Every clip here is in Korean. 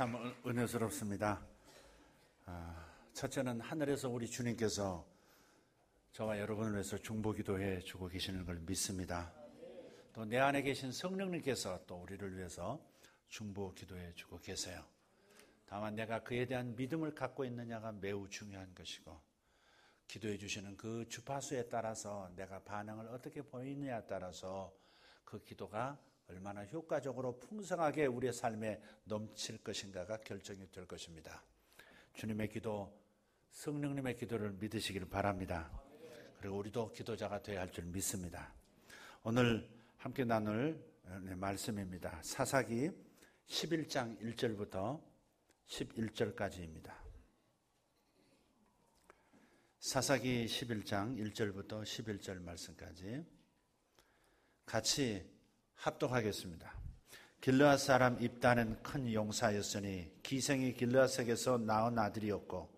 참 은혜스럽습니다. 첫째는 하늘에서 우리 주님께서 저와 여러분을 위해서 중보기도해 주고 계시는 걸 믿습니다. 또 내 안에 계신 성령님께서 또 우리를 위해서 중보기도해 주고 계세요. 다만 내가 그에 대한 믿음을 갖고 있느냐가 매우 중요한 것이고, 기도해 주시는 그 주파수에 따라서 내가 반응을 어떻게 보이느냐에 따라서 그 기도가 얼마나 효과적으로 풍성하게 우리의 삶에 넘칠 것인가가 결정이 될 것입니다. 주님의 기도, 성령님의 기도를 믿으시길 바랍니다. 그리고 우리도 기도자가 되어야 할 줄 믿습니다. 오늘 함께 나눌 말씀입니다. 사사기 11장 1절부터 11절까지입니다. 사사기 11장 1절부터 11절 말씀까지 같이 합독하겠습니다. 길르앗 사람 입다는 큰 용사였으니 기생이 길르앗에게서 낳은 아들이었고,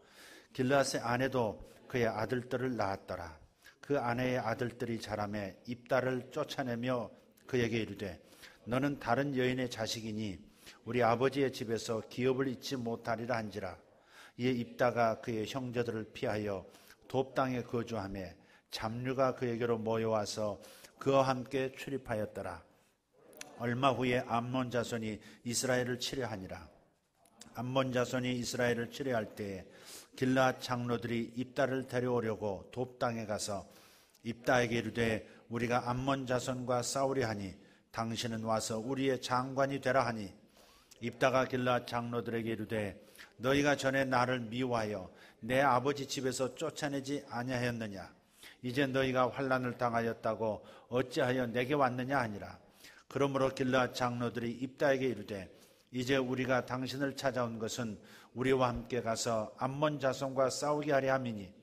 길르앗의 아내도 그의 아들들을 낳았더라. 그 아내의 아들들이 자라매 입다를 쫓아내며 그에게 이르되, 너는 다른 여인의 자식이니 우리 아버지의 집에서 기업을 잊지 못하리라 한지라. 이에 입다가 그의 형제들을 피하여 돕당에 거주하며 잡류가 그에게로 모여와서 그와 함께 출입하였더라. 얼마 후에 암몬 자손이 이스라엘을 치려하니라. 암몬 자손이 이스라엘을 치려할 때에 길르앗 장로들이 입다를 데려오려고 돕당에 가서 입다에게 이르되, 우리가 암몬 자손과 싸우려 하니 당신은 와서 우리의 장관이 되라 하니, 입다가 길르앗 장로들에게 이르되, 너희가 전에 나를 미워하여 내 아버지 집에서 쫓아내지 아니하였느냐? 이제 너희가 환난을 당하였다고 어찌하여 내게 왔느냐 하니라. 그러므로 길르앗 장로들이 입다에게 이르되, 이제 우리가 당신을 찾아온 것은 우리와 함께 가서 암몬 자손과 싸우게 하려 함이니,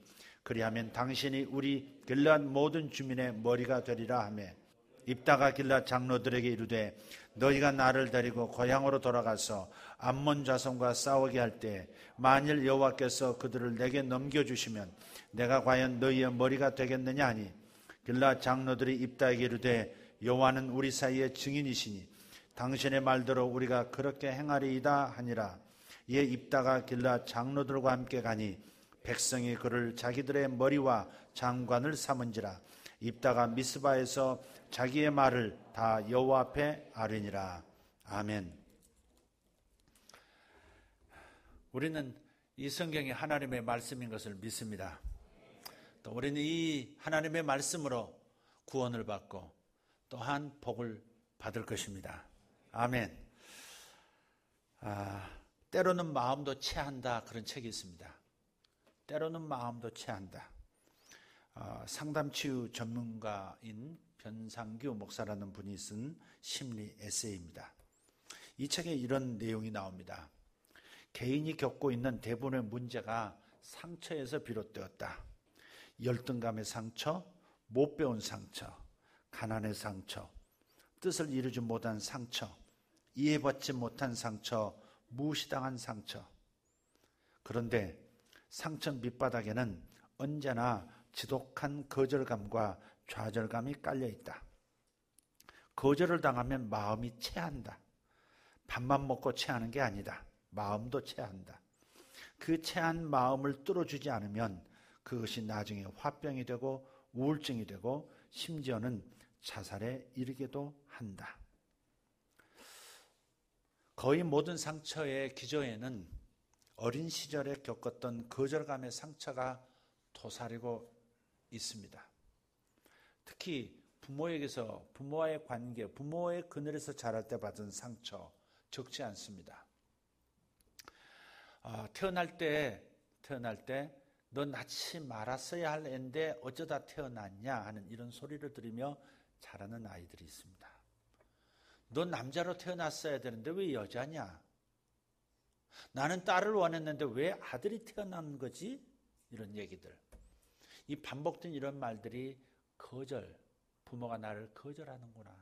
그리하면 당신이 우리 길르앗 모든 주민의 머리가 되리라 하며, 입다가 길르앗 장로들에게 이르되, 너희가 나를 데리고 고향으로 돌아가서 암몬 자손과 싸우게 할 때 만일 여호와께서 그들을 내게 넘겨주시면 내가 과연 너희의 머리가 되겠느냐 하니, 길르앗 장로들이 입다에게 이르되, 여호와는 우리 사이의 증인이시니 당신의 말대로 우리가 그렇게 행하리이다 하니라. 이에 입다가 길르앗 장로들과 함께 가니 백성이 그를 자기들의 머리와 장관을 삼은지라. 입다가 미스바에서 자기의 말을 다 여호와 앞에 아뢰니라. 아멘. 우리는 이 성경이 하나님의 말씀인 것을 믿습니다. 또 우리는 이 하나님의 말씀으로 구원을 받고 또한 복을 받을 것입니다. 아멘. 때로는 마음도 체한다, 그런 책이 있습니다. 때로는 마음도 체한다. 상담치유 전문가인 변상규 목사라는 분이 쓴 심리 에세이입니다. 이 책에 이런 내용이 나옵니다. 개인이 겪고 있는 대부분의 문제가 상처에서 비롯되었다. 열등감의 상처, 못 배운 상처, 가난의 상처, 뜻을 이루지 못한 상처, 이해받지 못한 상처, 무시당한 상처. 그런데 상처 밑바닥에는 언제나 지독한 거절감과 좌절감이 깔려있다. 거절을 당하면 마음이 체한다. 밥만 먹고 체하는 게 아니다. 마음도 체한다. 그 체한 마음을 뚫어주지 않으면 그것이 나중에 화병이 되고 우울증이 되고 심지어는 자살에 이르게도 한다. 거의 모든 상처의 기저에는 어린 시절에 겪었던 거절감의 상처가 도사리고 있습니다. 특히 부모에게서, 부모와의 관계, 부모의 그늘에서 자랄 때 받은 상처 적지 않습니다. 태어날 때 너 낳지 말았어야 할 애인데 어쩌다 태어났냐 하는 이런 소리를 들으며 자라는 아이들이 있습니다. 너 남자로 태어났어야 되는데 왜 여자냐? 나는 딸을 원했는데 왜 아들이 태어난 거지? 이런 얘기들. 이 반복된 이런 말들이 거절, 부모가 나를 거절하는구나.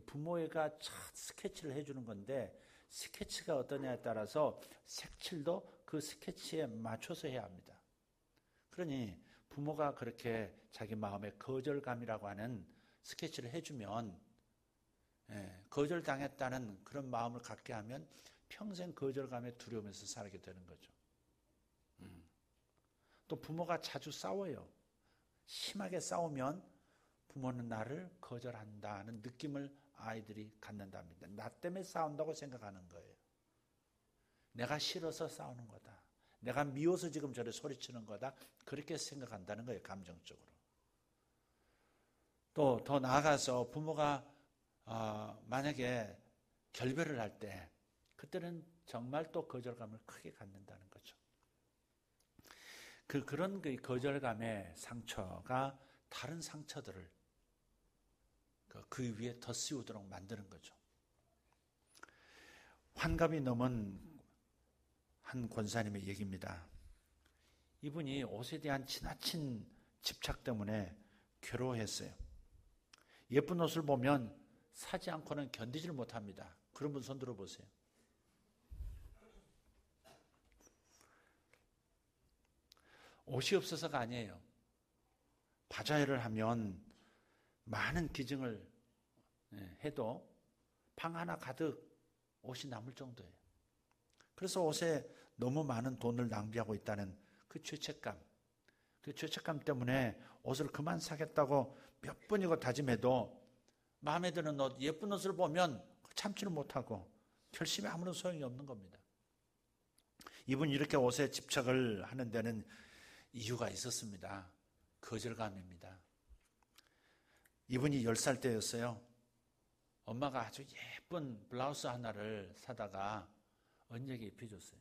부모가 첫 스케치를 해주는 건데, 스케치가 어떠냐에 따라서 색칠도 그 스케치에 맞춰서 해야 합니다. 그러니 부모가 그렇게 자기 마음에 거절감이라고 하는 스케치를 해주면, 거절당했다는 그런 마음을 갖게 하면 평생 거절감에 두려우면서 살게 되는 거죠. 또 부모가 자주 싸워요. 심하게 싸우면 부모는 나를 거절한다는 느낌을 아이들이 갖는답니다. 나 때문에 싸운다고 생각하는 거예요. 내가 싫어서 싸우는 거다. 내가 미워서 지금 저래 소리치는 거다. 그렇게 생각한다는 거예요. 감정적으로. 또 더 나아가서 부모가 만약에 결별을 할 때 그때는 정말 또 거절감을 크게 갖는다는 거죠. 그런 거절감의 상처가 다른 상처들을 그 위에 덧씌우도록 만드는 거죠. 환갑이 넘은 한 권사님의 얘기입니다. 이분이 옷에 대한 지나친 집착 때문에 괴로워했어요. 예쁜 옷을 보면 사지 않고는 견디질 못합니다. 그런 분 손 들어보세요. 옷이 없어서가 아니에요. 바자회를 하면 많은 기증을 해도 방 하나 가득 옷이 남을 정도예요. 그래서 옷에 너무 많은 돈을 낭비하고 있다는 그 죄책감. 그 죄책감 때문에 옷을 그만 사겠다고 몇 번이고 다짐해도 마음에 드는 옷, 예쁜 옷을 보면 참지를 못하고 결심에 아무런 소용이 없는 겁니다. 이분이 이렇게 옷에 집착을 하는 데는 이유가 있었습니다. 거절감입니다. 이분이 10살 때였어요. 엄마가 아주 예쁜 블라우스 하나를 사다가 언니에게 입혀줬어요.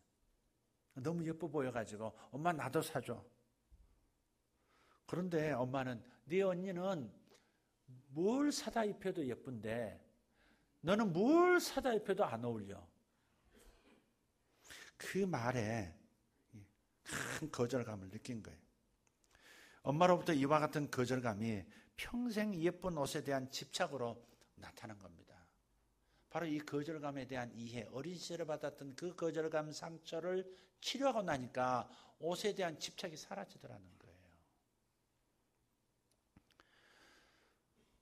너무 예뻐 보여가지고 엄마 나도 사줘. 그런데 엄마는 네 언니는 뭘 사다 입혀도 예쁜데 너는 뭘 사다 입혀도 안 어울려. 그 말에 큰 거절감을 느낀 거예요. 엄마로부터 이와 같은 거절감이 평생 예쁜 옷에 대한 집착으로 나타난 겁니다. 바로 이 거절감에 대한 이해, 어린 시절에 받았던 그 거절감 상처를 치료하고 나니까 옷에 대한 집착이 사라지더라는 거예요.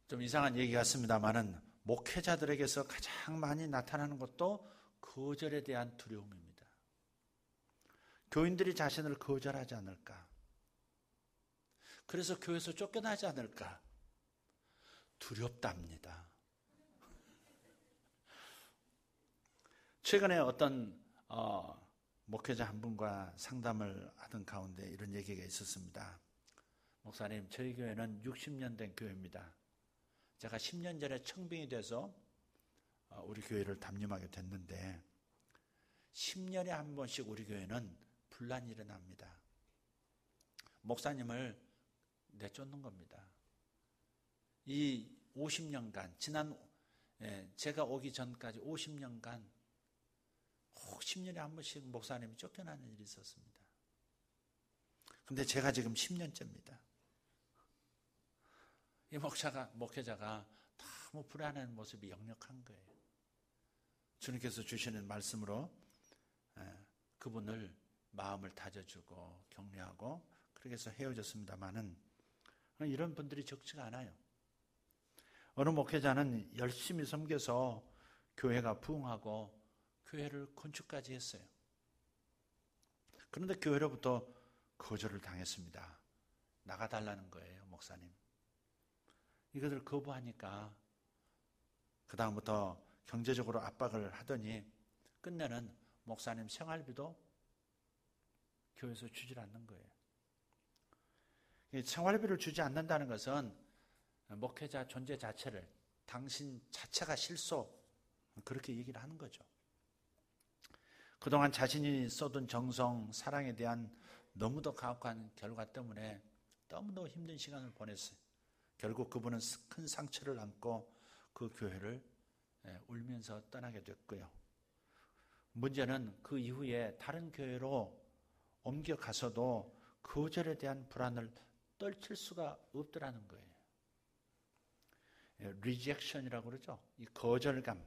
좀 이상한 얘기 같습니다만은 목회자들에게서 가장 많이 나타나는 것도 거절에 대한 두려움입니다. 교인들이 자신을 거절하지 않을까? 그래서 교회에서 쫓겨나지 않을까? 두렵답니다. 최근에 어떤 목회자 한 분과 상담을 하던 가운데 이런 얘기가 있었습니다. 목사님, 저희 교회는 60년 된 교회입니다. 제가 10년 전에 청빙이 돼서 우리 교회를 담임하게 됐는데 10년에 한 번씩 우리 교회는 분란이 일어납니다. 목사님을 내쫓는 겁니다. 이 50년간, 제가 오기 전까지 50년간 꼭 10년에 한 번씩 목사님이 쫓겨나는 일이 있었습니다. 근데 제가 지금 10년째입니다. 이 목회자가 너무 불안한 모습이 역력한 거예요. 주님께서 주시는 말씀으로 그분을 마음을 다져주고 격려하고 그렇게 해서 헤어졌습니다마는 이런 분들이 적지가 않아요. 어느 목회자는 열심히 섬겨서 교회가 부흥하고 교회를 건축까지 했어요. 그런데 교회로부터 거절을 당했습니다. 나가달라는 거예요, 목사님. 이것을 거부하니까 그 다음부터 경제적으로 압박을 하더니 끝내는 목사님 생활비도 교회에서 주질 않는 거예요. 생활비를 주지 않는다는 것은 목회자 존재 자체를, 당신 자체가 실소, 그렇게 얘기를 하는 거죠. 그동안 자신이 쏟은 정성, 사랑에 대한 너무도 가혹한 결과 때문에 너무도 힘든 시간을 보냈어요. 결국 그분은 큰 상처를 안고 그 교회를 울면서 떠나게 됐고요. 문제는 그 이후에 다른 교회로 옮겨가서도 거절에 대한 불안을 떨칠 수가 없더라는 거예요. rejection이라고 그러죠. 이 거절감.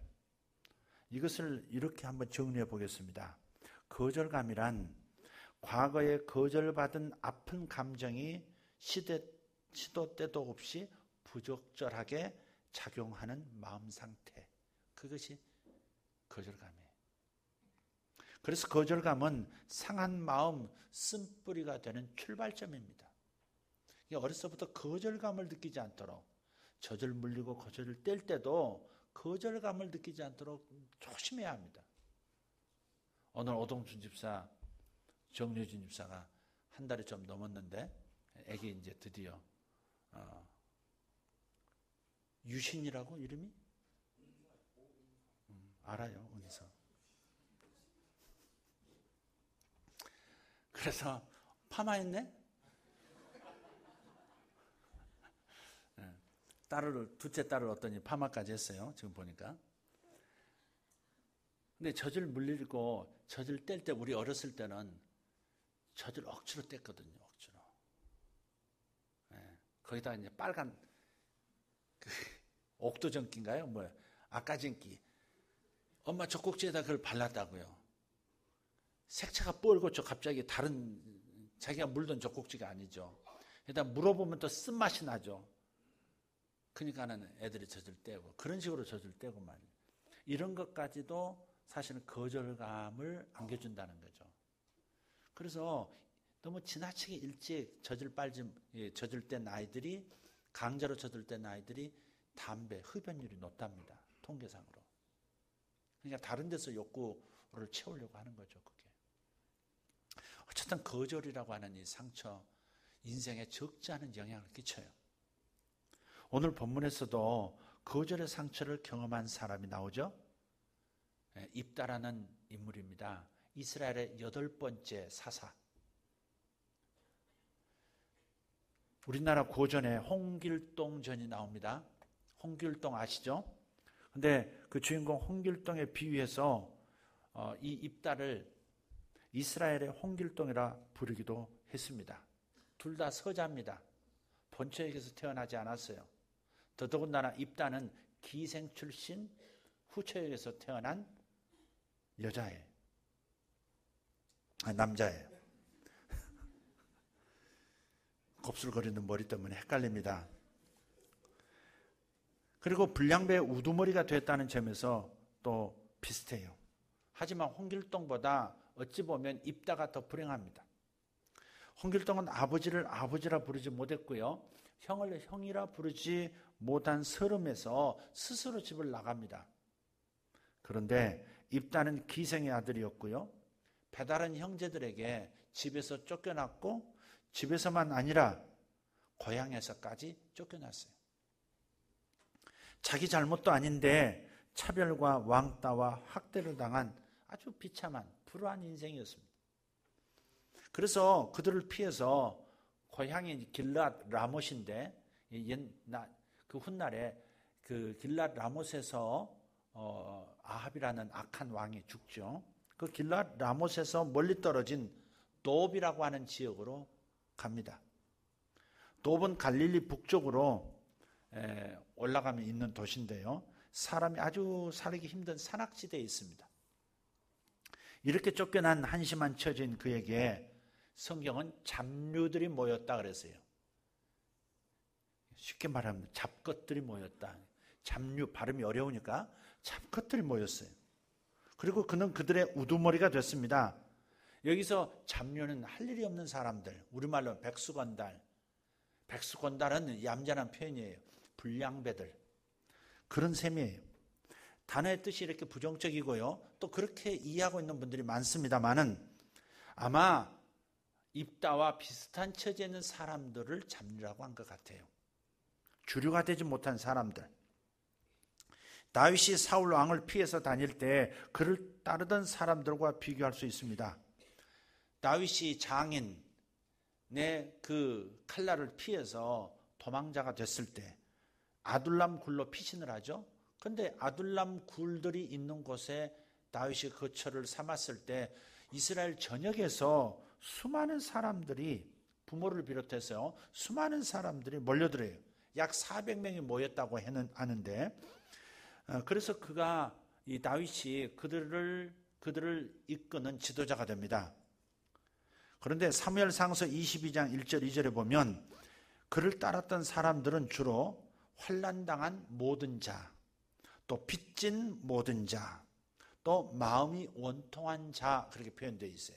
이것을 이렇게 한번 정리해 보겠습니다. 거절감이란 과거에 거절받은 아픈 감정이 시도 때도 없이 부적절하게 작용하는 마음 상태. 그것이 거절감이에요. 그래서 거절감은 상한 마음 쓴뿌리가 되는 출발점입니다. 어려서부터 거절감을 느끼지 않도록, 젖을 물리고 거절을 뗄 때도 거절감을 느끼지 않도록 조심해야 합니다. 오늘 오동준 집사, 정유진 집사가 한 달이 좀 넘었는데 애기 이제 드디어 유신이라고 이름이? 알아요, 은서. 그래서 파마했네? 둘째 딸을 얻더니 파마까지 했어요. 지금 보니까. 근데 젖을 물리고 젖을 뗄 때 우리 어렸을 때는 젖을 억지로 뗐거든요. 억지로. 거기다 이제 빨간 옥도전기인가요? 뭐야? 아까전기. 엄마 젖꼭지에다 그걸 발랐다고요. 색채가 뻘겋죠. 갑자기 다른 자기가 물던 젖꼭지가 아니죠. 일단 물어보면 또 쓴맛이 나죠. 그러니까는 애들이 젖을 떼고 그런 식으로 젖을 떼고 말이에요. 이런 것까지도 사실은 거절감을 안겨준다는 거죠. 그래서 너무 지나치게 일찍 젖을 뗀 아이들이, 강제로 젖을 뗀 아이들이 담배, 흡연율이 높답니다. 통계상으로. 그러니까 다른 데서 욕구를 채우려고 하는 거죠. 그게. 어쨌든 거절이라고 하는 이 상처, 인생에 적지 않은 영향을 끼쳐요. 오늘 본문에서도 거절의 상처를 경험한 사람이 나오죠. 입다라는 인물입니다. 이스라엘의 8번째 사사. 우리나라 고전에 홍길동전이 나옵니다. 홍길동 아시죠? 근데 그 주인공 홍길동에 비유해서 이 입다를 이스라엘의 홍길동이라 부르기도 했습니다. 둘 다 서자입니다. 본처에게서 태어나지 않았어요. 더더군다나 입다는 기생 출신 후처에게서 태어난 여자예요. 남자예요. 곱슬거리는 머리 때문에 헷갈립니다. 그리고 불량배의 우두머리가 됐다는 점에서 또 비슷해요. 하지만 홍길동보다 어찌 보면 입다가 더 불행합니다. 홍길동은 아버지를 아버지라 부르지 못했고요. 형을 형이라 부르지 못한 서름에서 스스로 집을 나갑니다. 그런데 입다는 기생의 아들이었고요. 배다른 형제들에게 집에서 쫓겨났고 집에서만 아니라 고향에서까지 쫓겨났어요. 자기 잘못도 아닌데 차별과 왕따와 학대를 당한 아주 비참한 불우한 인생이었습니다. 그래서 그들을 피해서 고향이 길랏 라못인데 그 훗날에 그 길랏 라못에서 아합이라는 악한 왕이 죽죠. 그 길랏 라못에서 멀리 떨어진 돕이라고 하는 지역으로 갑니다. 돕은 갈릴리 북쪽으로 올라가면 있는 도시인데요. 사람이 아주 살기 힘든 산악지대에 있습니다. 이렇게 쫓겨난 한심한 처지인 그에게 성경은 잡류들이 모였다 그랬어요. 쉽게 말하면 잡것들이 모였다. 잡류 발음이 어려우니까 잡것들이 모였어요. 그리고 그는 그들의 우두머리가 됐습니다. 여기서 잡류는 할 일이 없는 사람들, 우리말로 백수건달. 백수건달은 얌전한 표현이에요. 불량배들. 그런 셈이에요. 단어의 뜻이 이렇게 부정적이고요. 또 그렇게 이해하고 있는 분들이 많습니다만은 아마 입다와 비슷한 처지에 있는 사람들을 잡류라고 한 것 같아요. 주류가 되지 못한 사람들. 다윗이 사울 왕을 피해서 다닐 때 그를 따르던 사람들과 비교할 수 있습니다. 다윗이 장인의 그 칼날을 피해서 도망자가 됐을 때 아둘람 굴로 피신을 하죠. 그런데 아둘람 굴들이 있는 곳에 다윗이 거처를 삼았을 때 이스라엘 전역에서 수많은 사람들이 부모를 비롯해서 수많은 사람들이 몰려들어요. 약 400명이 모였다고 하는데 그래서 이 다윗이 그들을 이끄는 지도자가 됩니다. 그런데 사무엘상서 22장 1절 2절에 보면 그를 따랐던 사람들은 주로 환난당한 모든 자, 또 빚진 모든 자, 또 마음이 원통한 자, 그렇게 표현되어 있어요.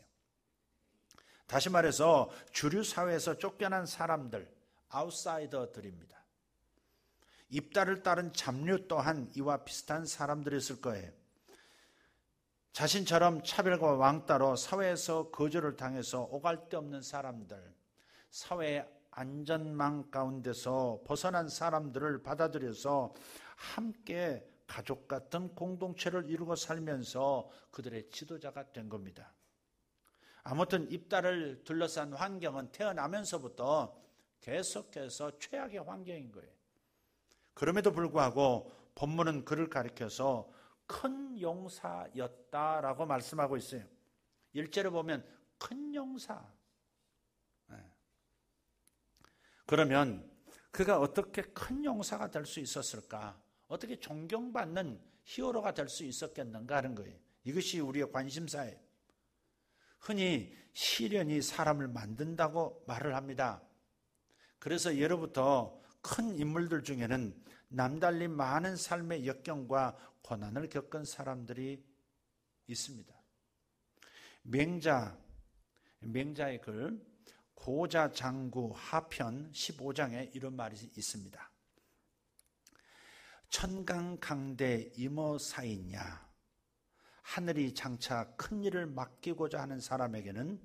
다시 말해서 주류 사회에서 쫓겨난 사람들, 아웃사이더들입니다. 입다를 따른 잡류 또한 이와 비슷한 사람들이었을 거예요. 자신처럼 차별과 왕따로 사회에서 거절을 당해서 오갈 데 없는 사람들, 사회의 안전망 가운데서 벗어난 사람들을 받아들여서 함께 가족 같은 공동체를 이루고 살면서 그들의 지도자가 된 겁니다. 아무튼 입다를 둘러싼 환경은 태어나면서부터 계속해서 최악의 환경인 거예요. 그럼에도 불구하고 본문은 그를 가리켜서 큰 용사였다라고 말씀하고 있어요. 1절에 보면 큰 용사. 그러면 그가 어떻게 큰 용사가 될 수 있었을까? 어떻게 존경받는 히어로가 될 수 있었겠는가 하는 거예요. 이것이 우리의 관심사예요. 흔히 시련이 사람을 만든다고 말을 합니다. 그래서 예로부터 큰 인물들 중에는 남달리 많은 삶의 역경과 고난을 겪은 사람들이 있습니다. 맹자의 글 고자장구 하편 15장에 이런 말이 있습니다. 천강강대 임어사이냐, 하늘이 장차 큰 일을 맡기고자 하는 사람에게는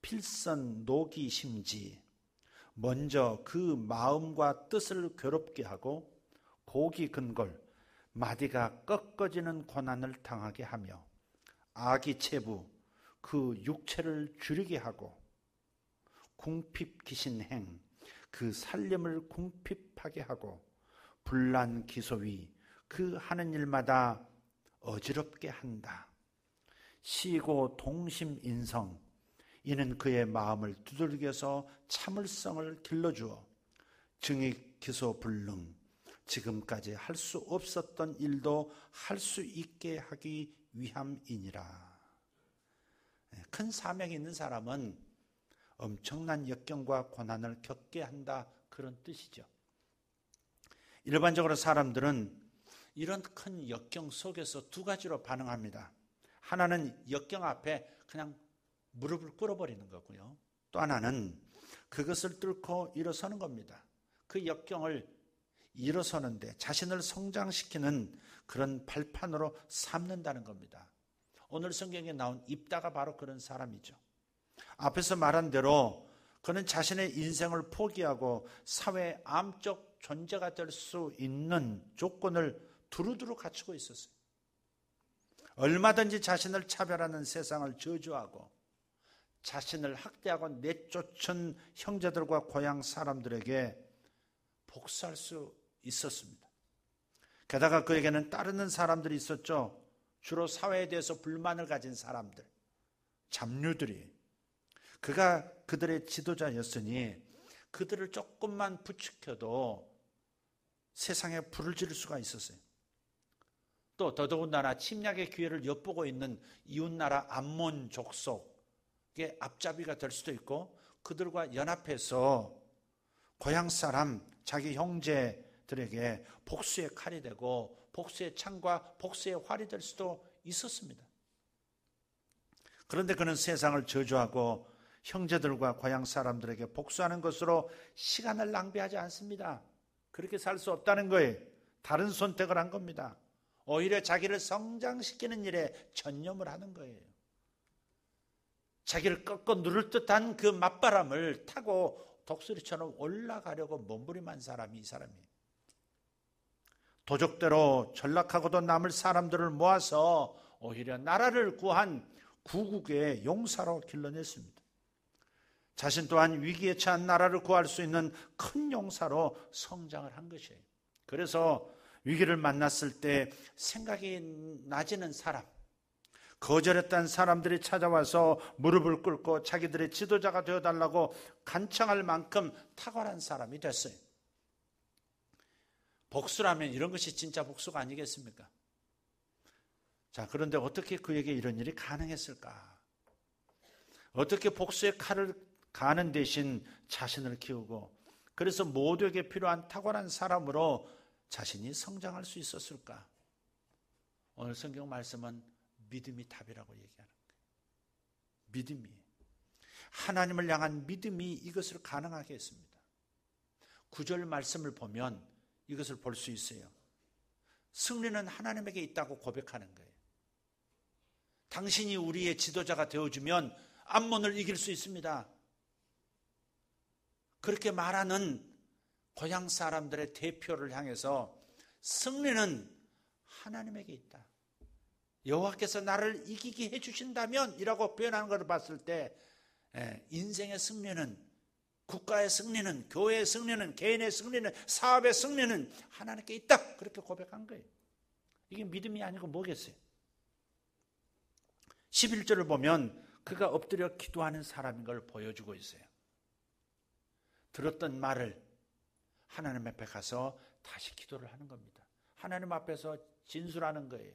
필선 노기심지, 먼저 그 마음과 뜻을 괴롭게 하고 고기 근골, 마디가 꺾어지는 고난을 당하게 하며 아기체부, 그 육체를 줄이게 하고 궁핍기신행, 그 살림을 궁핍하게 하고 분란기소위, 그 하는 일마다 어지럽게 한다. 시고 동심인성, 이는 그의 마음을 두들겨서 참을성을 길러주어 증익기소불능, 지금까지 할 수 없었던 일도 할 수 있게 하기 위함이니라. 큰 사명이 있는 사람은 엄청난 역경과 고난을 겪게 한다, 그런 뜻이죠. 일반적으로 사람들은 이런 큰 역경 속에서 두 가지로 반응합니다. 하나는 역경 앞에 그냥 무릎을 꿇어버리는 거고요. 또 하나는 그것을 뚫고 일어서는 겁니다. 그 역경을 일어서는데 자신을 성장시키는 그런 발판으로 삼는다는 겁니다. 오늘 성경에 나온 입다가 바로 그런 사람이죠. 앞에서 말한 대로 그는 자신의 인생을 포기하고 사회의 암적 존재가 될 수 있는 조건을 두루두루 갖추고 있었어요. 얼마든지 자신을 차별하는 세상을 저주하고 자신을 학대하고 내쫓은 형제들과 고향 사람들에게 복수할 수 있었습니다. 게다가 그에게는 따르는 사람들이 있었죠. 주로 사회에 대해서 불만을 가진 사람들, 잡류들이. 그가 그들의 지도자였으니 그들을 조금만 부추겨도 세상에 불을 지를 수가 있었어요. 또 더더군다나 침략의 기회를 엿보고 있는 이웃나라 암몬 족속의 앞잡이가 될 수도 있고, 그들과 연합해서 고향 사람, 자기 형제들에게 복수의 칼이 되고 복수의 창과 복수의 활이 될 수도 있었습니다. 그런데 그는 세상을 저주하고 형제들과 고향 사람들에게 복수하는 것으로 시간을 낭비하지 않습니다. 그렇게 살 수 없다는 거예요. 다른 선택을 한 겁니다. 오히려 자기를 성장시키는 일에 전념을 하는 거예요. 자기를 꺾어 누를 듯한 그 맞바람을 타고 독수리처럼 올라가려고 몸부림한 사람이 이 사람이에요. 도적대로 전락하고도 남을 사람들을 모아서 오히려 나라를 구한 구국의 용사로 길러냈습니다. 자신 또한 위기에 처한 나라를 구할 수 있는 큰 용사로 성장을 한 것이에요. 그래서 위기를 만났을 때 생각이 나지는 사람, 거절했던 사람들이 찾아와서 무릎을 꿇고 자기들의 지도자가 되어달라고 간청할 만큼 탁월한 사람이 됐어요. 복수라면 이런 것이 진짜 복수가 아니겠습니까? 자, 그런데 어떻게 그에게 이런 일이 가능했을까? 어떻게 복수의 칼을 가는 대신 자신을 키우고, 그래서 모두에게 필요한 탁월한 사람으로 자신이 성장할 수 있었을까? 오늘 성경 말씀은 믿음이 답이라고 얘기하는 거예요. 믿음이. 하나님을 향한 믿음이 이것을 가능하게 했습니다. 9절 말씀을 보면 이것을 볼 수 있어요. 승리는 하나님에게 있다고 고백하는 거예요. 당신이 우리의 지도자가 되어주면 암몬을 이길 수 있습니다. 그렇게 말하는 고향 사람들의 대표를 향해서 승리는 하나님에게 있다. 여호와께서 나를 이기게 해주신다면 이라고 표현하는 것을 봤을 때 인생의 승리는, 국가의 승리는, 교회의 승리는, 개인의 승리는, 사업의 승리는 하나님께 있다. 그렇게 고백한 거예요. 이게 믿음이 아니고 뭐겠어요? 11절을 보면 그가 엎드려 기도하는 사람인 걸 보여주고 있어요. 들었던 말을 하나님 앞에 가서 다시 기도를 하는 겁니다. 하나님 앞에서 진술하는 거예요.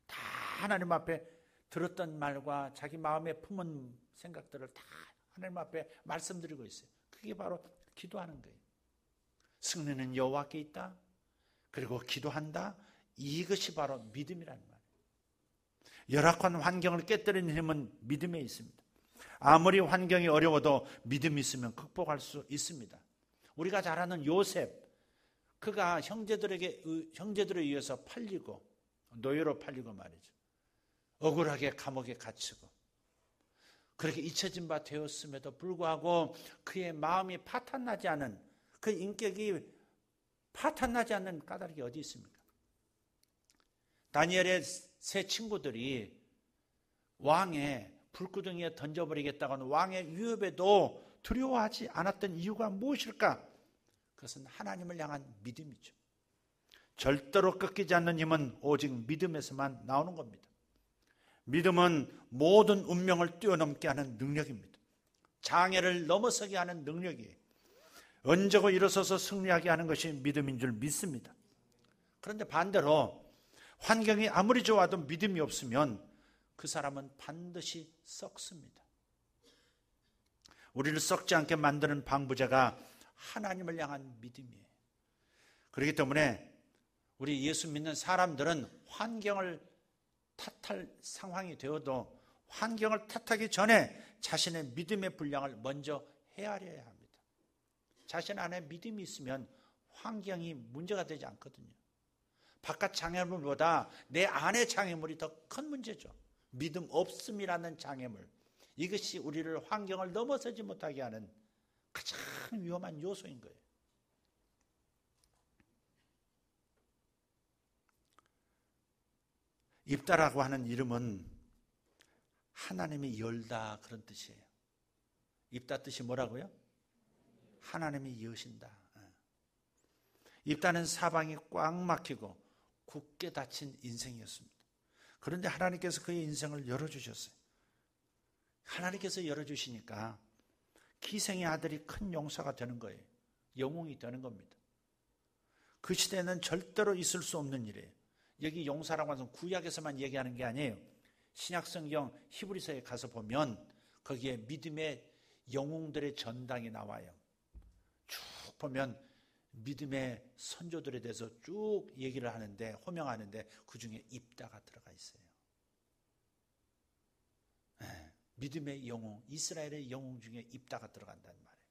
다 하나님 앞에 들었던 말과 자기 마음에 품은 생각들을 다 하나님 앞에 말씀드리고 있어요. 그게 바로 기도하는 거예요. 승리는 여호와께 있다. 그리고 기도한다. 이것이 바로 믿음이라는 말이에요. 열악한 환경을 깨뜨리는 힘은 믿음에 있습니다. 아무리 환경이 어려워도 믿음이 있으면 극복할 수 있습니다. 우리가 잘 아는 요셉, 그가 형제들에 의해서 팔리고 노예로 팔리고 말이죠. 억울하게 감옥에 갇히고 그렇게 잊혀진 바 되었음에도 불구하고 그의 마음이 파탄나지 않은, 그 인격이 파탄나지 않는 까닭이 어디 있습니까? 다니엘의 세 친구들이 왕의 불구덩이에 던져버리겠다고 하는 왕의 위협에도 두려워하지 않았던 이유가 무엇일까? 그것은 하나님을 향한 믿음이죠. 절대로 꺾이지 않는 힘은 오직 믿음에서만 나오는 겁니다. 믿음은 모든 운명을 뛰어넘게 하는 능력입니다. 장애를 넘어서게 하는 능력이에요. 언제고 일어서서 승리하게 하는 것이 믿음인 줄 믿습니다. 그런데 반대로 환경이 아무리 좋아도 믿음이 없으면 그 사람은 반드시 썩습니다. 우리를 썩지 않게 만드는 방부제가 하나님을 향한 믿음이에요. 그렇기 때문에 우리 예수 믿는 사람들은 환경을 탓할 상황이 되어도 환경을 탓하기 전에 자신의 믿음의 분량을 먼저 헤아려야 합니다. 자신 안에 믿음이 있으면 환경이 문제가 되지 않거든요. 바깥 장애물보다 내 안의 장애물이 더 큰 문제죠. 믿음 없음이라는 장애물, 이것이 우리를 환경을 넘어서지 못하게 하는 가장 위험한 요소인 거예요. 입다라고 하는 이름은 하나님이 열다 그런 뜻이에요. 입다 뜻이 뭐라고요? 하나님이 여신다. 입다는 사방이 꽉 막히고 굳게 닫힌 인생이었습니다. 그런데 하나님께서 그의 인생을 열어주셨어요. 하나님께서 열어주시니까 기생의 아들이 큰 용사가 되는 거예요. 영웅이 되는 겁니다. 그 시대에는 절대로 있을 수 없는 일이에요. 여기 용사라고 하는 구약에서만 얘기하는 게 아니에요. 신약성경 히브리서에 가서 보면 거기에 믿음의 영웅들의 전당이 나와요. 쭉 보면 믿음의 선조들에 대해서 쭉 얘기를 하는데, 호명하는데 그 중에 입다가 들어가 있어요. 네, 믿음의 영웅, 이스라엘의 영웅 중에 입다가 들어간다는 말이에요.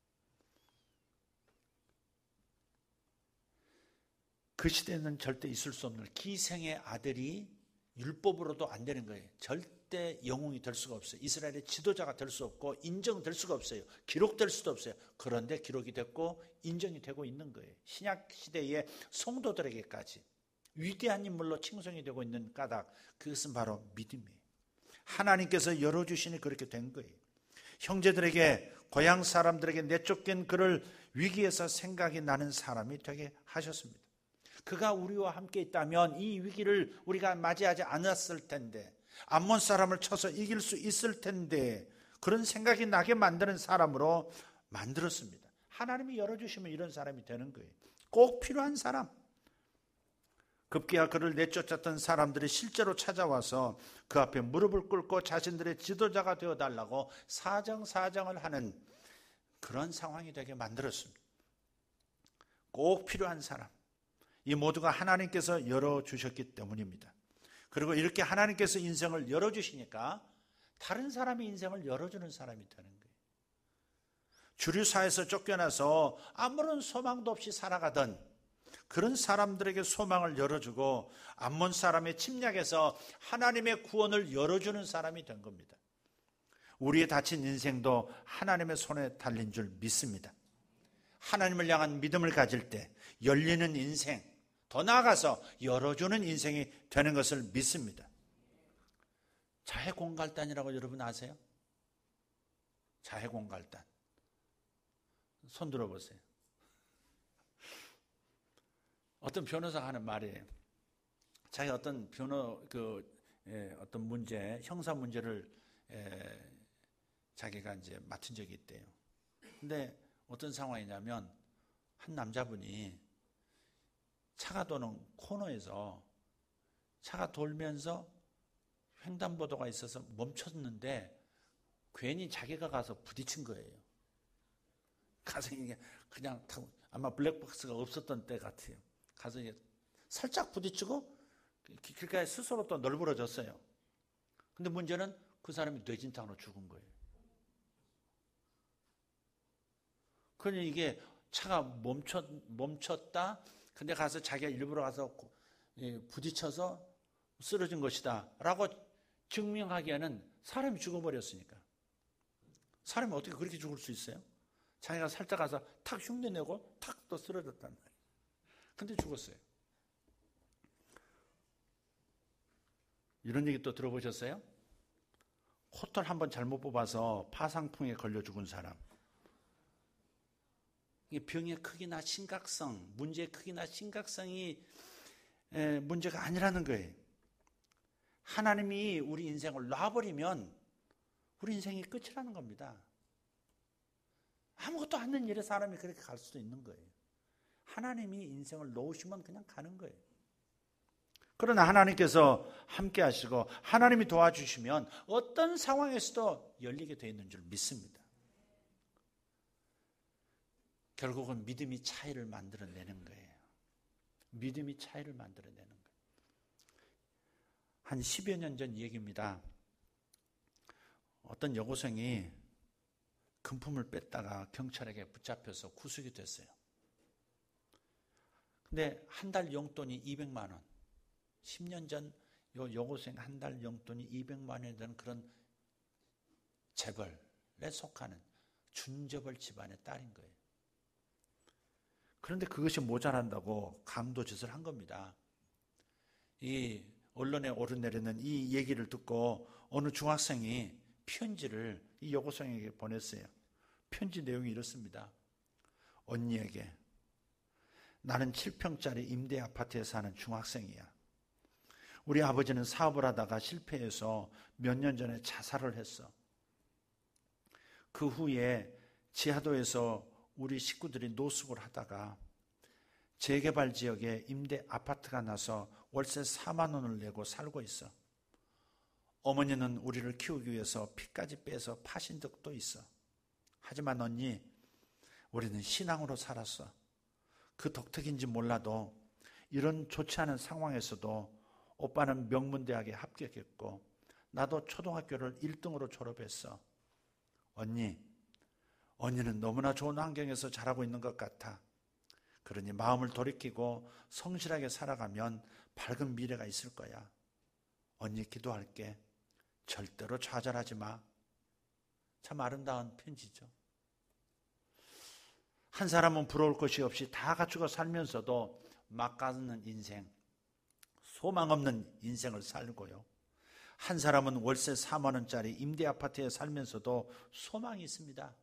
그 시대에는 절대 있을 수 없는 기생의 아들이 율법으로도 안 되는 거예요. 절대 영웅이 될 수가 없어요. 이스라엘의 지도자가 될 수 없고 인정될 수가 없어요. 기록될 수도 없어요. 그런데 기록이 됐고 인정이 되고 있는 거예요. 신약 시대의 성도들에게까지 위대한 인물로 칭송이 되고 있는 까닭, 그것은 바로 믿음이에요. 하나님께서 열어주시니 그렇게 된 거예요. 형제들에게, 고향 사람들에게 내쫓긴 그를 위기에서 생각이 나는 사람이 되게 하셨습니다. 그가 우리와 함께 있다면 이 위기를 우리가 맞이하지 않았을 텐데, 암몬 사람을 쳐서 이길 수 있을 텐데, 그런 생각이 나게 만드는 사람으로 만들었습니다. 하나님이 열어주시면 이런 사람이 되는 거예요. 꼭 필요한 사람. 급기야 그를 내쫓았던 사람들이 실제로 찾아와서 그 앞에 무릎을 꿇고 자신들의 지도자가 되어달라고 사정사정을 하는 그런 상황이 되게 만들었습니다. 꼭 필요한 사람. 이 모두가 하나님께서 열어주셨기 때문입니다. 그리고 이렇게 하나님께서 인생을 열어주시니까 다른 사람의 인생을 열어주는 사람이 되는 거예요. 주류사에서 쫓겨나서 아무런 소망도 없이 살아가던 그런 사람들에게 소망을 열어주고 암몬 사람의 침략에서 하나님의 구원을 열어주는 사람이 된 겁니다. 우리의 닫힌 인생도 하나님의 손에 달린 줄 믿습니다. 하나님을 향한 믿음을 가질 때 열리는 인생, 더 나아가서 열어주는 인생이 되는 것을 믿습니다. 자해공갈단이라고 여러분 아세요? 자해공갈단. 손 들어보세요. 어떤 변호사가 하는 말이에요. 자기 어떤 어떤 문제, 형사 문제를 자기가 이제 맡은 적이 있대요. 근데 어떤 상황이냐면 한 남자분이 차가 도는 코너에서 차가 돌면서 횡단보도가 있어서 멈췄는데 괜히 자기가 가서 부딪힌 거예요. 가서 이게 그냥 아마 블랙박스가 없었던 때 같아요. 가서 이게 살짝 부딪히고 길가에 스스로 또 널브러졌어요. 근데 문제는 그 사람이 뇌진탕으로 죽은 거예요. 그러니 이게 차가 멈췄다. 근데 가서 자기가 일부러 가서 부딪혀서 쓰러진 것이다 라고 증명하기에는 사람이 죽어버렸으니까. 사람이 어떻게 그렇게 죽을 수 있어요? 자기가 살짝 가서 탁 흉내내고 탁 또 쓰러졌단 말이에요. 근데 죽었어요. 이런 얘기 또 들어보셨어요? 호텔 한번 잘못 뽑아서 파상풍에 걸려 죽은 사람. 병의 크기나 심각성, 문제의 크기나 심각성이 문제가 아니라는 거예요. 하나님이 우리 인생을 놔버리면 우리 인생이 끝이라는 겁니다. 아무것도 않는 일에 사람이 그렇게 갈 수도 있는 거예요. 하나님이 인생을 놓으시면 그냥 가는 거예요. 그러나 하나님께서 함께 하시고 하나님이 도와주시면 어떤 상황에서도 열리게 되어 있는 줄 믿습니다. 결국은 믿음이 차이를 만들어내는 거예요. 믿음이 차이를 만들어내는 거예요. 한 10여 년 전 얘기입니다. 어떤 여고생이 금품을 뺐다가 경찰에게 붙잡혀서 구속이 됐어요. 근데 한 달 용돈이 200만 원. 10년 전 여고생 한 달 용돈이 200만 원이 되는 그런 재벌에 속하는 준재벌 집안의 딸인 거예요. 그런데 그것이 모자란다고 강도짓을 한 겁니다. 이 언론에 오르내리는 이 얘기를 듣고 어느 중학생이 편지를 이 여고생에게 보냈어요. 편지 내용이 이렇습니다. 언니에게, 나는 7평짜리 임대 아파트에 사는 중학생이야. 우리 아버지는 사업을 하다가 실패해서 몇 년 전에 자살을 했어. 그 후에 지하도에서 우리 식구들이 노숙을 하다가 재개발 지역에 임대 아파트가 나서 월세 4만 원을 내고 살고 있어. 어머니는 우리를 키우기 위해서 피까지 빼서 파신 적도 있어. 하지만 언니, 우리는 신앙으로 살았어. 그 덕택인지 몰라도 이런 좋지 않은 상황에서도 오빠는 명문대학에 합격했고 나도 초등학교를 1등으로 졸업했어. 언니는 너무나 좋은 환경에서 자라고 있는 것 같아. 그러니 마음을 돌이키고 성실하게 살아가면 밝은 미래가 있을 거야. 언니 기도할게. 절대로 좌절하지 마. 참 아름다운 편지죠. 한 사람은 부러울 것이 없이 다 갖추고 살면서도 막가는 인생, 소망 없는 인생을 살고요. 한 사람은 월세 4만 원짜리 임대 아파트에 살면서도 소망이 있습니다.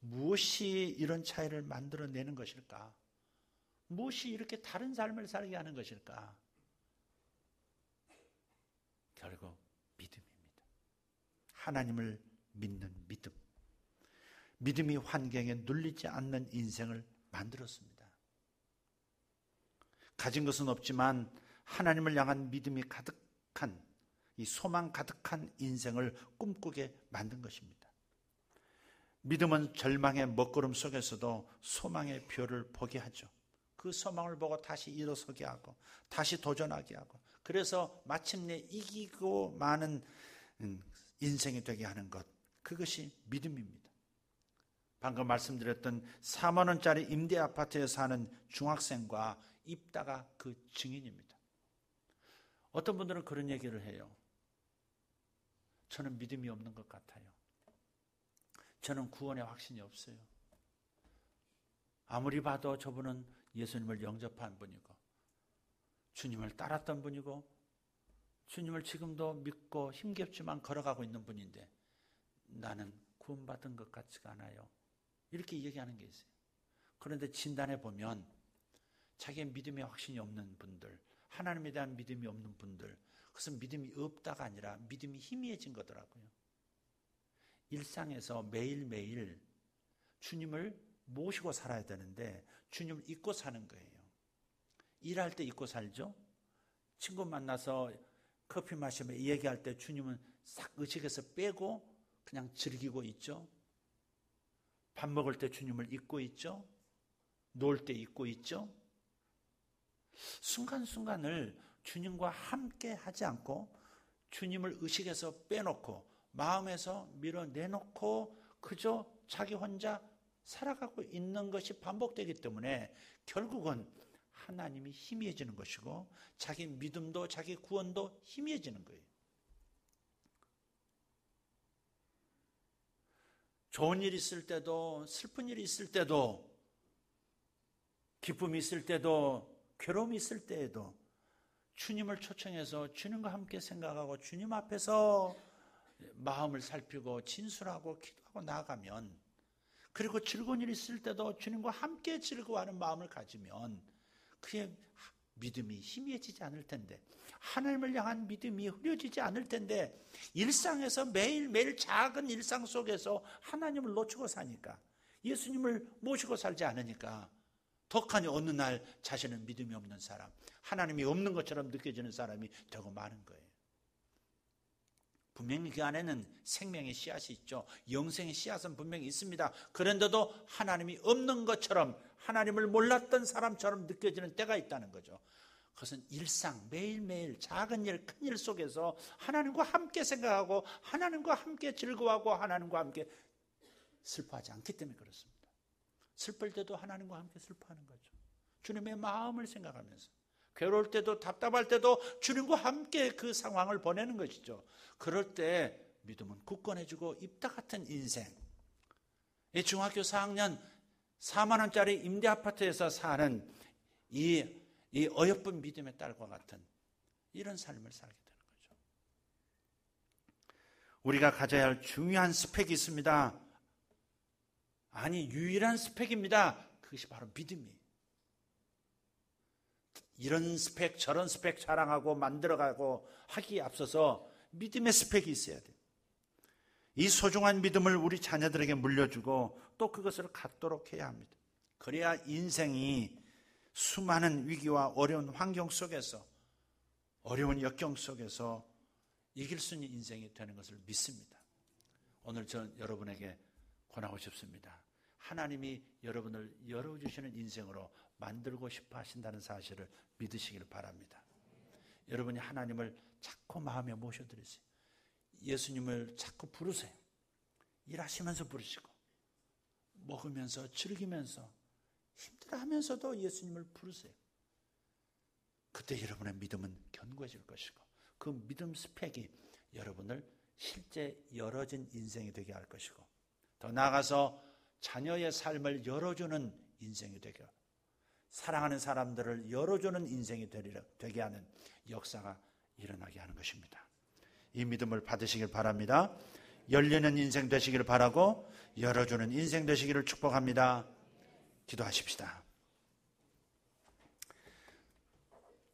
무엇이 이런 차이를 만들어내는 것일까? 무엇이 이렇게 다른 삶을 살게 하는 것일까? 결국 믿음입니다. 하나님을 믿는 믿음. 믿음이 환경에 눌리지 않는 인생을 만들었습니다. 가진 것은 없지만 하나님을 향한 믿음이 가득한, 이 소망 가득한 인생을 꿈꾸게 만든 것입니다. 믿음은 절망의 먹구름 속에서도 소망의 별을 보게 하죠. 그 소망을 보고 다시 일어서게 하고 다시 도전하게 하고 그래서 마침내 이기고 마는 인생이 되게 하는 것, 그것이 믿음입니다. 방금 말씀드렸던 4만 원짜리 임대 아파트에 사는 중학생과 입다가 그 증인입니다. 어떤 분들은 그런 얘기를 해요. 저는 믿음이 없는 것 같아요. 저는 구원의 확신이 없어요. 아무리 봐도 저분은 예수님을 영접한 분이고 주님을 따랐던 분이고 주님을 지금도 믿고 힘겹지만 걸어가고 있는 분인데 나는 구원받은 것 같지가 않아요. 이렇게 얘기하는 게 있어요. 그런데 진단해 보면 자기의 믿음의 확신이 없는 분들, 하나님에 대한 믿음이 없는 분들, 그것은 믿음이 없다가 아니라 믿음이 희미해진 거더라고요. 일상에서 매일매일 주님을 모시고 살아야 되는데 주님을 잊고 사는 거예요. 일할 때 잊고 살죠. 친구 만나서 커피 마시며 얘기할 때 주님은 싹 의식에서 빼고 그냥 즐기고 있죠. 밥 먹을 때 주님을 잊고 있죠. 놀 때 잊고 있죠. 순간순간을 주님과 함께 하지 않고 주님을 의식에서 빼놓고 마음에서 밀어내놓고 그저 자기 혼자 살아가고 있는 것이 반복되기 때문에 결국은 하나님이 희미해지는 것이고 자기 믿음도 자기 구원도 희미해지는 거예요. 좋은 일 있을 때도 슬픈 일이 있을 때도 기쁨이 있을 때도 괴로움이 있을 때에도 주님을 초청해서 주님과 함께 생각하고 주님 앞에서 마음을 살피고 진술하고 기도하고 나아가면, 그리고 즐거운 일이 있을 때도 주님과 함께 즐거워하는 마음을 가지면 그의 믿음이 희미해지지 않을 텐데, 하나님을 향한 믿음이 흐려지지 않을 텐데, 일상에서 매일매일 작은 일상 속에서 하나님을 놓치고 사니까, 예수님을 모시고 살지 않으니까 덕하니 어느 날 자신은 믿음이 없는 사람, 하나님이 없는 것처럼 느껴지는 사람이 되고 마는 거예요. 분명히 그 안에는 생명의 씨앗이 있죠. 영생의 씨앗은 분명히 있습니다. 그런데도 하나님이 없는 것처럼, 하나님을 몰랐던 사람처럼 느껴지는 때가 있다는 거죠. 그것은 일상, 매일매일 작은 일, 큰 일 속에서 하나님과 함께 생각하고 하나님과 함께 즐거워하고 하나님과 함께 슬퍼하지 않기 때문에 그렇습니다. 슬플 때도 하나님과 함께 슬퍼하는 거죠. 주님의 마음을 생각하면서, 괴로울 때도 답답할 때도 주님과 함께 그 상황을 보내는 것이죠. 그럴 때 믿음은 굳건해지고 입다 같은 인생, 이 중학교 4학년 4만 원짜리 임대 아파트에서 사는 이 어여쁜 믿음의 딸과 같은 이런 삶을 살게 되는 거죠. 우리가 가져야 할 중요한 스펙이 있습니다. 아니, 유일한 스펙입니다. 그것이 바로 믿음이에요. 이런 스펙 저런 스펙 자랑하고 만들어가고 하기에 앞서서 믿음의 스펙이 있어야 돼요. 이 소중한 믿음을 우리 자녀들에게 물려주고 또 그것을 갖도록 해야 합니다. 그래야 인생이 수많은 위기와 어려운 환경 속에서, 어려운 역경 속에서 이길 수 있는 인생이 되는 것을 믿습니다. 오늘 전 여러분에게 권하고 싶습니다. 하나님이 여러분을 열어주시는 인생으로 만들고 싶어 하신다는 사실을 믿으시길 바랍니다. 여러분이 하나님을 자꾸 마음에 모셔드리세요. 예수님을 자꾸 부르세요. 일하시면서 부르시고, 먹으면서 즐기면서 힘들어하면서도 예수님을 부르세요. 그때 여러분의 믿음은 견고해질 것이고, 그 믿음 스펙이 여러분을 실제 열어진 인생이 되게 할 것이고, 더 나아가서 자녀의 삶을 열어주는 인생이 되게, 사랑하는 사람들을 열어주는 인생이 되게 하는 역사가 일어나게 하는 것입니다. 이 믿음을 받으시길 바랍니다. 열리는 인생 되시길 바라고 열어주는 인생 되시기를 축복합니다. 기도하십시다.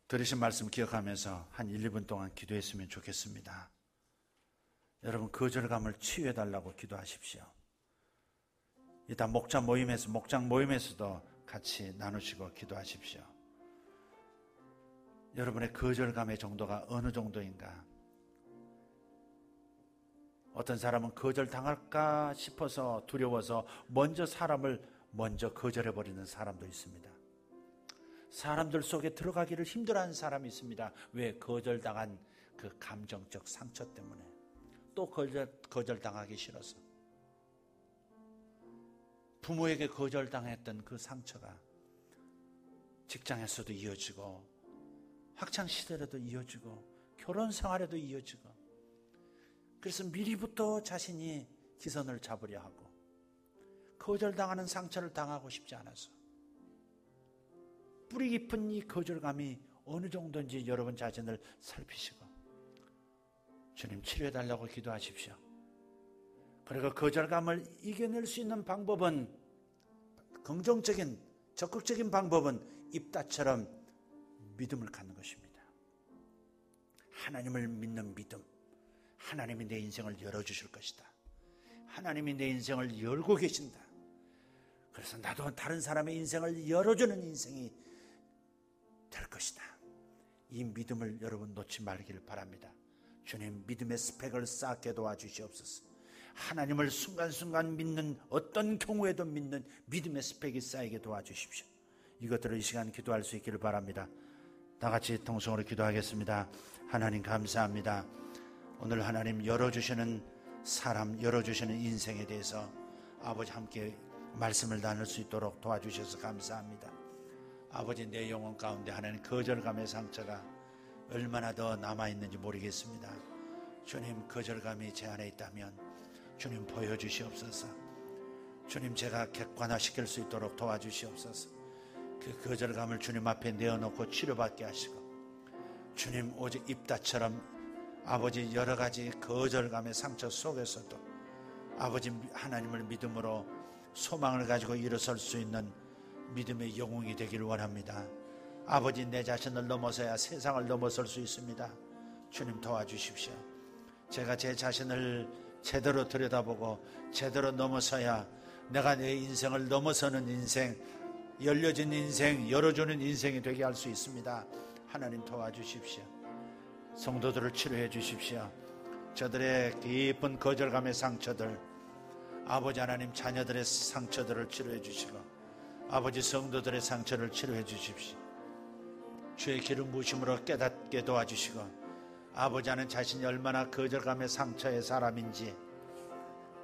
들으신 말씀 기억하면서 한 1, 2분 동안 기도했으면 좋겠습니다. 여러분, 거절감을 치유해달라고 기도하십시오. 이따 목장 모임에서도 같이 나누시고 기도하십시오. 여러분의 거절감의 정도가 어느 정도인가? 어떤 사람은 거절당할까 싶어서 두려워서 사람을 먼저 거절해버리는 사람도 있습니다. 사람들 속에 들어가기를 힘들어하는 사람이 있습니다. 왜? 거절당한 그 감정적 상처 때문에. 또 거절당하기 싫어서. 부모에게 거절당했던 그 상처가 직장에서도 이어지고 학창시절에도 이어지고 결혼 생활에도 이어지고, 그래서 미리부터 자신이 기선을 잡으려 하고 거절당하는 상처를 당하고 싶지 않아서 뿌리 깊은 이 거절감이 어느 정도인지 여러분 자신을 살피시고 주님 치료해달라고 기도하십시오. 그리고 거절감을 이겨낼 수 있는 방법은, 긍정적인 적극적인 방법은 입다처럼 믿음을 갖는 것입니다. 하나님을 믿는 믿음. 하나님이 내 인생을 열어주실 것이다. 하나님이 내 인생을 열고 계신다. 그래서 나도 다른 사람의 인생을 열어주는 인생이 될 것이다. 이 믿음을 여러분 놓지 말기를 바랍니다. 주님, 믿음의 스펙을 쌓게 도와주시옵소서. 하나님을 순간순간 믿는, 어떤 경우에도 믿는 믿음의 스펙이 쌓이게 도와주십시오. 이것들을 이 시간 기도할 수 있기를 바랍니다. 다 같이 통성으로 기도하겠습니다. 하나님 감사합니다. 오늘 하나님 열어주시는 사람, 열어주시는 인생에 대해서 아버지 함께 말씀을 나눌 수 있도록 도와주셔서 감사합니다. 아버지, 내 영혼 가운데 하나님 거절감의 상처가 얼마나 더 남아있는지 모르겠습니다. 주님, 거절감이 제 안에 있다면 주님 보여주시옵소서. 주님, 제가 객관화시킬 수 있도록 도와주시옵소서. 그 거절감을 주님 앞에 내어놓고 치료받게 하시고, 주님 오직 입다처럼 아버지 여러 가지 거절감의 상처 속에서도 아버지 하나님을 믿음으로 소망을 가지고 일어설 수 있는 믿음의 영웅이 되기를 원합니다. 아버지, 내 자신을 넘어서야 세상을 넘어설 수 있습니다. 주님 도와주십시오. 제가 제 자신을 제대로 들여다보고 제대로 넘어서야 내가 내 인생을 넘어서는 인생, 열려진 인생, 열어주는 인생이 되게 할 수 있습니다. 하나님 도와주십시오. 성도들을 치료해 주십시오. 저들의 깊은 거절감의 상처들, 아버지 하나님 자녀들의 상처들을 치료해 주시고 아버지 성도들의 상처를 치료해 주십시오. 주의 기름 부으심으로 깨닫게 도와주시고 아버지 하나님 자신이 얼마나 거절감의 상처의 사람인지,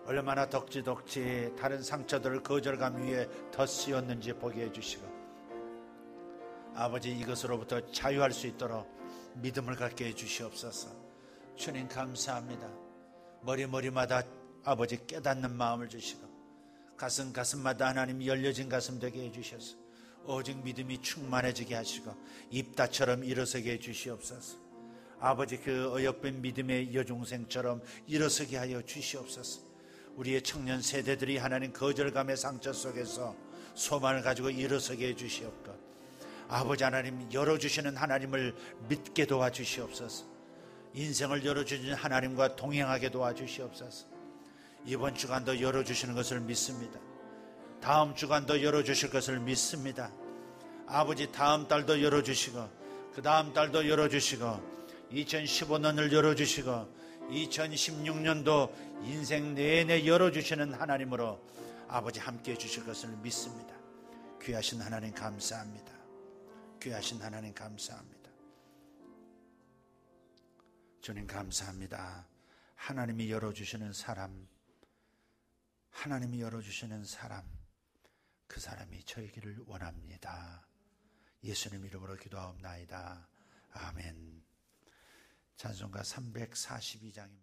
얼마나 덕지덕지 다른 상처들을 거절감 위에 덧씌웠는지 보게 해주시고 아버지 이것으로부터 자유할 수 있도록 믿음을 갖게 해주시옵소서. 주님 감사합니다. 머리마다 아버지 깨닫는 마음을 주시고 가슴마다 하나님 열려진 가슴 되게 해주셔서 오직 믿음이 충만해지게 하시고 입다처럼 일어서게 해주시옵소서. 아버지 그 어여쁜 믿음의 여중생처럼 일어서게 하여 주시옵소서. 우리의 청년 세대들이 하나님 거절감의 상처 속에서 소망을 가지고 일어서게 해주시옵고 아버지 하나님 열어주시는 하나님을 믿게 도와주시옵소서. 인생을 열어주시는 하나님과 동행하게 도와주시옵소서. 이번 주간도 열어주시는 것을 믿습니다. 다음 주간도 열어주실 것을 믿습니다. 아버지 다음 달도 열어주시고 그 다음 달도 열어주시고 2015년을 열어주시고 2016년도 인생 내내 열어주시는 하나님으로 아버지 함께해 주실 것을 믿습니다. 귀하신 하나님 감사합니다. 귀하신 하나님 감사합니다. 주님 감사합니다. 하나님이 열어주시는 사람, 하나님이 열어주시는 사람, 그 사람이 저에게를 원합니다. 예수님 이름으로 기도하옵나이다. 아멘. 찬송가 342장입니다.